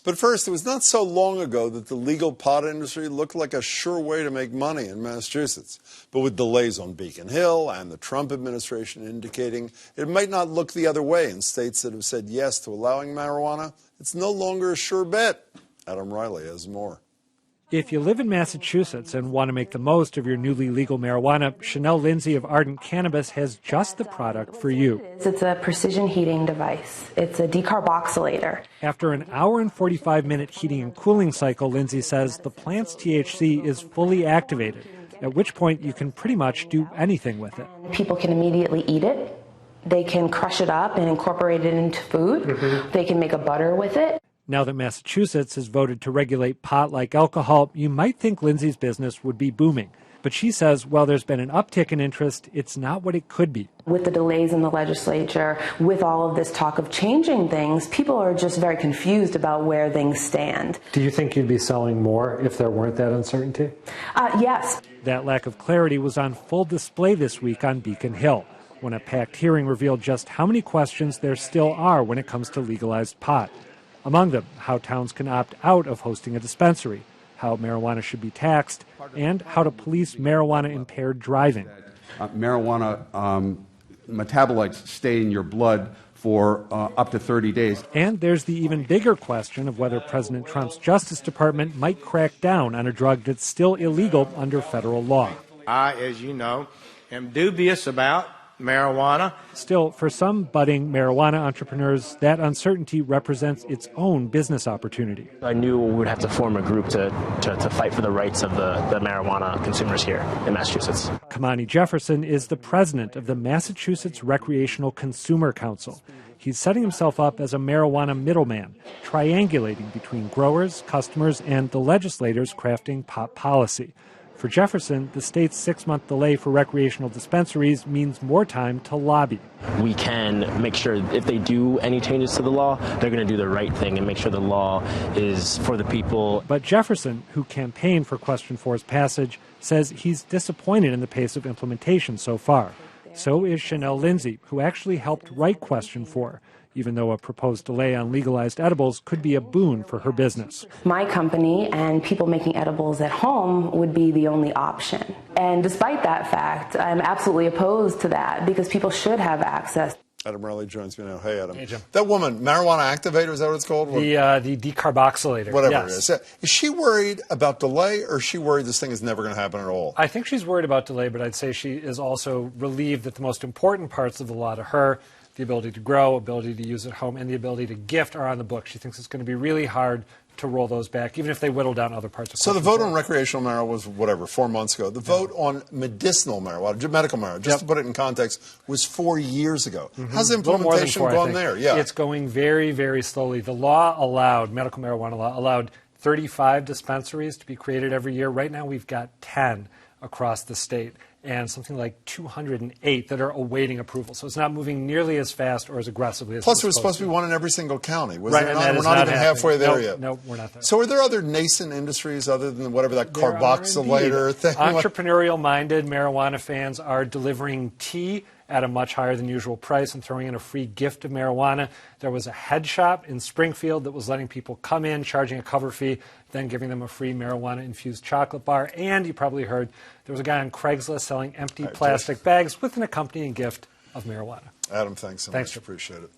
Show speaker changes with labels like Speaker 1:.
Speaker 1: But first, it was not so long ago that the legal pot industry looked like a sure way to make money in Massachusetts. But with delays on Beacon Hill and the Trump administration indicating it might not look the other way in states that have said yes to allowing marijuana, it's no longer a sure bet. Adam Riley has more.
Speaker 2: If you live in Massachusetts and want to make the most of your newly legal marijuana, Chanel Lindsay of Ardent Cannabis has just the product for you.
Speaker 3: It's a precision heating device. It's a decarboxylator.
Speaker 2: After an hour and 45-minute heating and cooling cycle, Lindsay says the plant's THC is fully activated, at which point you can pretty much do anything with it.
Speaker 3: People can immediately eat it. They can crush it up and incorporate it into food. They can make a butter with it.
Speaker 2: Now that Massachusetts has voted to regulate pot like alcohol, you might think Lindsay's business would be booming. But she says while there's been an uptick in interest, it's not what it could be.
Speaker 3: With the delays in the legislature, with all of this talk of changing things, people are just very confused about where things stand.
Speaker 2: Do you think you'd be selling more if there weren't that uncertainty?
Speaker 3: Yes.
Speaker 2: That lack of clarity was on full display this week on Beacon Hill, when a packed hearing revealed just how many questions there still are when it comes to legalized pot. Among them, how towns can opt out of hosting a dispensary, how marijuana should be taxed, and how to police marijuana-impaired driving.
Speaker 4: Marijuana metabolites stay in your blood for up to 30 days.
Speaker 2: And there's the even bigger question of whether President Trump's Justice Department might crack down on a drug that's still illegal under federal law.
Speaker 5: I, as you know, am dubious about marijuana.
Speaker 2: Still, for some budding marijuana entrepreneurs, that uncertainty represents its own business opportunity.
Speaker 6: I knew we would have to form a group to fight for the rights of the marijuana consumers here in Massachusetts.
Speaker 2: Kamani Jefferson is the president of the Massachusetts Recreational Consumer Council. He's setting himself up as a marijuana middleman, triangulating between growers, customers, and the legislators crafting pot policy. For Jefferson, the state's 6-month delay for recreational dispensaries means more time to lobby.
Speaker 6: We can make sure if they do any changes to the law, they're going to do the right thing and make sure the law is for the people.
Speaker 2: But Jefferson, who campaigned for Question 4's passage, says he's disappointed in the pace of implementation so far. So is Chanel Lindsay, who actually helped write Question 4, even though a proposed delay on legalized edibles could be a boon for her business.
Speaker 3: My company and people making edibles at home would be the only option. And despite that fact, I'm absolutely opposed to that because people should have access.
Speaker 1: Adam Riley joins me now. Hey, Adam.
Speaker 2: Hey, Jim.
Speaker 1: That woman, marijuana activator, is that what it's called?
Speaker 2: The decarboxylator.
Speaker 1: Whatever
Speaker 2: yes.
Speaker 1: it is. Is she worried about delay, or is she worried this thing is never going to happen at all?
Speaker 2: I think she's worried about delay, but I'd say she is also relieved that the most important parts of the law to her, the ability to grow, ability to use at home, and the ability to gift are on the book. She thinks it's going to be really hard to roll those back, even if they whittle down other parts of
Speaker 1: So the vote on recreational marijuana was, 4 months ago. The vote on medicinal marijuana, medical marijuana, just to put it in context, was 4 years ago. How's the implementation gone there? Yeah.
Speaker 2: It's going very, very slowly. The law allowed, medical marijuana law, allowed 35 dispensaries to be created every year. Right now we've got 10 across the state, and something like 208 that are awaiting approval. So it's not moving nearly as fast or as aggressively as
Speaker 1: Plus, there was supposed to be one in every single county.
Speaker 2: Right, and
Speaker 1: we're not even halfway there yet.
Speaker 2: No, we're not there.
Speaker 1: So are there other nascent industries other than whatever that carboxylator thing?
Speaker 2: Entrepreneurial-minded marijuana fans are delivering tea at a much higher than usual price and throwing in a free gift of marijuana. There was a head shop in Springfield that was letting people come in, charging a cover fee, then giving them a free marijuana-infused chocolate bar. And you probably heard there was a guy on Craigslist selling empty plastic bags with an accompanying gift of marijuana.
Speaker 1: Adam, thanks so much. Appreciate it.